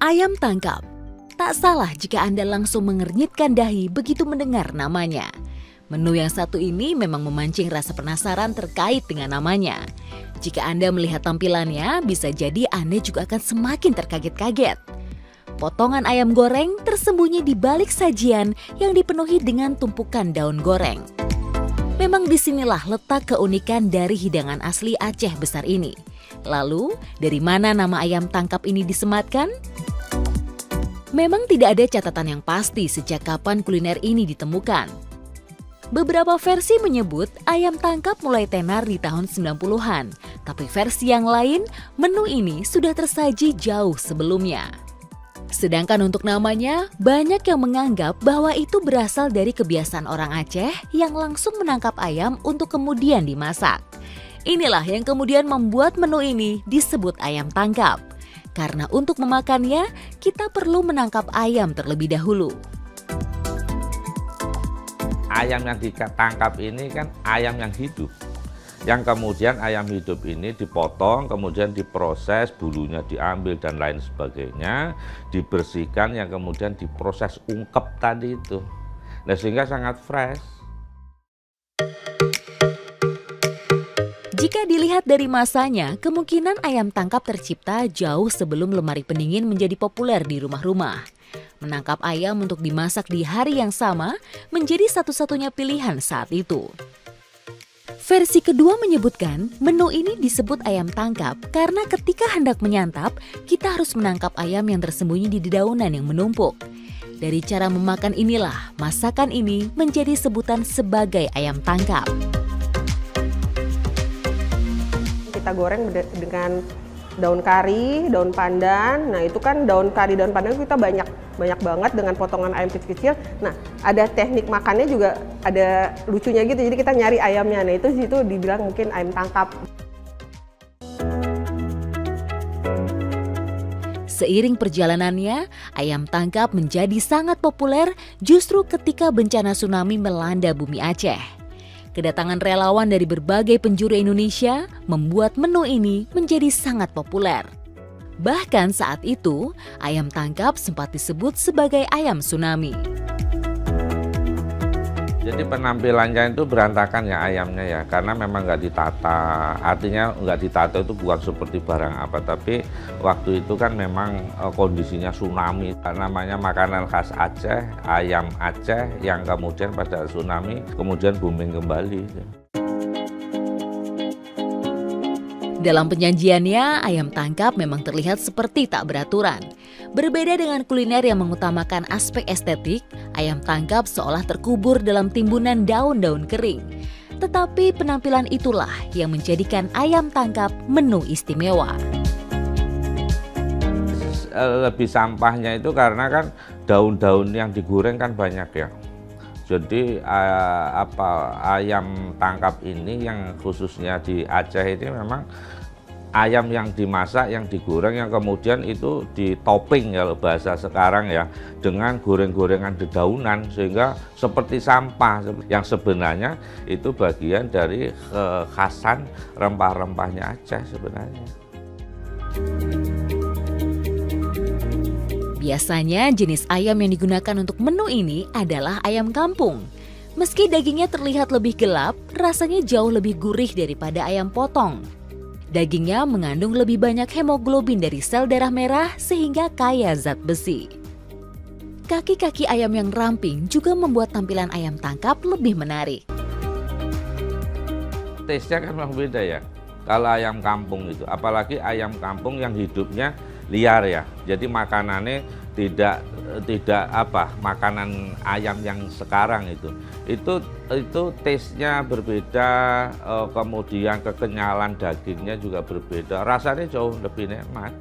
Ayam tangkap. Tak salah jika Anda langsung mengernyitkan dahi begitu mendengar namanya. Menu yang satu ini memang memancing rasa penasaran terkait dengan namanya. Jika Anda melihat tampilannya, bisa jadi Anda juga akan semakin terkaget-kaget. Potongan ayam goreng tersembunyi di balik sajian yang dipenuhi dengan tumpukan daun goreng. Memang disinilah letak keunikan dari hidangan asli Aceh besar ini. Lalu, dari mana nama ayam tangkap ini disematkan? Memang tidak ada catatan yang pasti sejak kapan kuliner ini ditemukan. Beberapa versi menyebut ayam tangkap mulai tenar di tahun 90-an, tapi versi yang lain, menu ini sudah tersaji jauh sebelumnya. Sedangkan untuk namanya, banyak yang menganggap bahwa itu berasal dari kebiasaan orang Aceh yang langsung menangkap ayam untuk kemudian dimasak. Inilah yang kemudian membuat menu ini disebut ayam tangkap. Karena untuk memakannya, kita perlu menangkap ayam terlebih dahulu. Ayam yang ditangkap ini kan ayam yang hidup. Yang kemudian ayam hidup ini dipotong, kemudian diproses, bulunya diambil dan lain sebagainya, dibersihkan, yang kemudian diproses ungkep tadi itu. Nah, sehingga sangat fresh. Jika dilihat dari masanya, kemungkinan ayam tangkap tercipta jauh sebelum lemari pendingin menjadi populer di rumah-rumah. Menangkap ayam untuk dimasak di hari yang sama menjadi satu-satunya pilihan saat itu. Versi kedua menyebutkan menu ini disebut ayam tangkap karena ketika hendak menyantap, kita harus menangkap ayam yang tersembunyi di dedaunan yang menumpuk. Dari cara memakan inilah, masakan ini menjadi sebutan sebagai ayam tangkap. Kita goreng dengan daun kari, daun pandan. Nah, itu kan daun kari, daun pandan kita banyak banget dengan potongan ayam kecil-kecil. Nah, ada teknik makannya juga ada lucunya gitu. Jadi kita nyari ayamnya. Nah, itu situ dibilang mungkin ayam tangkap. Seiring perjalanannya, ayam tangkap menjadi sangat populer justru ketika bencana tsunami melanda bumi Aceh. Kedatangan relawan dari berbagai penjuru Indonesia membuat menu ini menjadi sangat populer. Bahkan saat itu, ayam tangkap sempat disebut sebagai ayam tsunami. Jadi penampilannya itu berantakan ya ayamnya ya, karena memang nggak ditata. Artinya nggak ditata itu bukan seperti barang apa, tapi waktu itu kan memang kondisinya tsunami. Namanya makanan khas Aceh, ayam Aceh yang kemudian pada tsunami kemudian booming kembali. Dalam penyajiannya, ayam tangkap memang terlihat seperti tak beraturan. Berbeda dengan kuliner yang mengutamakan aspek estetik, ayam tangkap seolah terkubur dalam timbunan daun-daun kering. Tetapi penampilan itulah yang menjadikan ayam tangkap menu istimewa. Lebih sampahnya itu karena kan daun-daun yang digoreng kan banyak ya. Jadi ayam tangkap ini yang khususnya di Aceh ini memang ayam yang dimasak, yang digoreng, yang kemudian itu ditopping kalau bahasa sekarang ya, dengan goreng-gorengan dedaunan, sehingga seperti sampah yang sebenarnya itu bagian dari kekhasan rempah-rempahnya Aceh sebenarnya. Biasanya jenis ayam yang digunakan untuk menu ini adalah ayam kampung. Meski dagingnya terlihat lebih gelap, rasanya jauh lebih gurih daripada ayam potong. Dagingnya mengandung lebih banyak hemoglobin dari sel darah merah sehingga kaya zat besi. Kaki-kaki ayam yang ramping juga membuat tampilan ayam tangkap lebih menarik. Taste-nya kan memang beda ya. Kalau ayam kampung itu, apalagi ayam kampung yang hidupnya liar ya. Jadi makanannya tidak makanan ayam yang sekarang itu taste-nya berbeda, kemudian kekenyalan dagingnya juga berbeda, rasanya jauh lebih nikmat.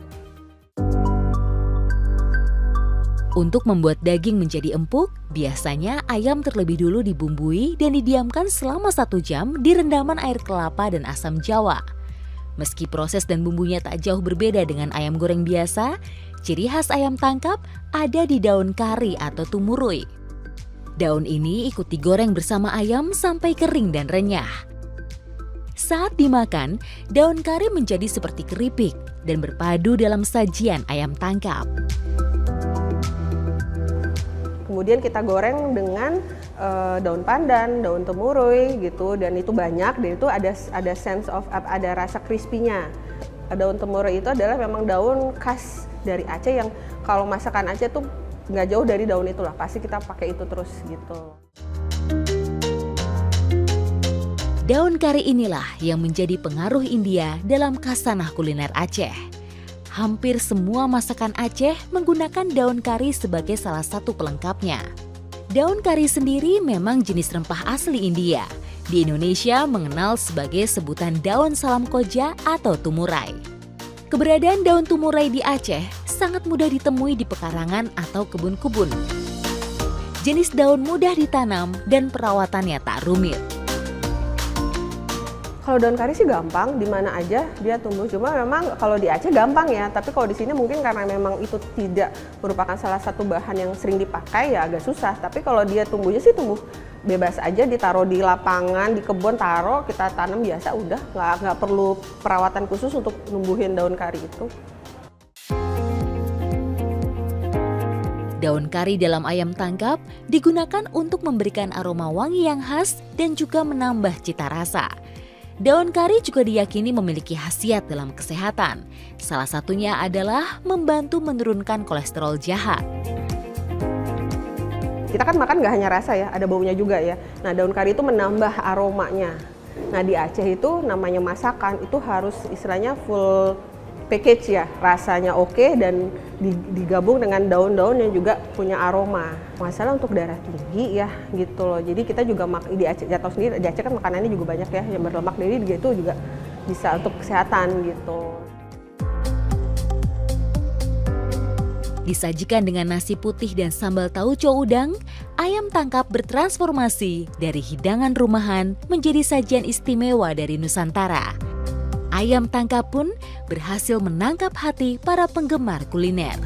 Untuk membuat daging menjadi empuk, biasanya ayam terlebih dulu dibumbui dan didiamkan selama 1 jam di rendaman air kelapa dan asam jawa. Meski proses dan bumbunya tak jauh berbeda dengan ayam goreng biasa, ciri khas ayam tangkap ada di daun kari atau tumurui. Daun ini ikut digoreng bersama ayam sampai kering dan renyah. Saat dimakan, daun kari menjadi seperti keripik dan berpadu dalam sajian ayam tangkap. kemudian kita goreng dengan daun pandan, daun temurui gitu, dan itu banyak, dan itu ada sense of ada rasa crispy-nya. Daun temurui itu adalah memang daun khas dari Aceh yang kalau masakan Aceh tuh nggak jauh dari daun itulah, pasti kita pakai itu terus gitu. Daun kari inilah yang menjadi pengaruh India dalam khasanah kuliner Aceh. Hampir semua masakan Aceh menggunakan daun kari sebagai salah satu pelengkapnya. Daun kari sendiri memang jenis rempah asli India. Di Indonesia mengenal sebagai sebutan daun salam koja atau tumurai. Keberadaan daun tumurai di Aceh sangat mudah ditemui di pekarangan atau kebun-kebun. Jenis daun mudah ditanam dan perawatannya tak rumit. Kalau daun kari sih gampang, di mana aja dia tumbuh. Cuma memang kalau di Aceh gampang ya, tapi kalau di sini mungkin karena memang itu tidak merupakan salah satu bahan yang sering dipakai ya agak susah. Tapi kalau dia tumbuhnya sih tumbuh bebas aja, ditaruh di lapangan, di kebun taruh, kita tanam biasa udah, nggak perlu perawatan khusus untuk numbuhin daun kari itu. Daun kari dalam ayam tangkap digunakan untuk memberikan aroma wangi yang khas dan juga menambah cita rasa. Daun kari juga diyakini memiliki khasiat dalam kesehatan. Salah satunya adalah membantu menurunkan kolesterol jahat. Kita kan makan nggak hanya rasa ya, ada baunya juga ya. Nah, daun kari itu menambah aromanya. Nah, di Aceh itu namanya masakan itu harus istilahnya full package ya, rasanya oke dan digabung dengan daun-daun yang juga punya aroma. Masalah untuk darah tinggi ya gitu loh. Jadi kita juga di Aceh jatuh sendiri, di Aceh kan makanannya juga banyak ya yang berlemak, jadi itu juga bisa untuk kesehatan gitu. Disajikan dengan nasi putih dan sambal tauco udang, ayam tangkap bertransformasi dari hidangan rumahan menjadi sajian istimewa dari Nusantara. Ayam tangkap pun berhasil menangkap hati para penggemar kuliner.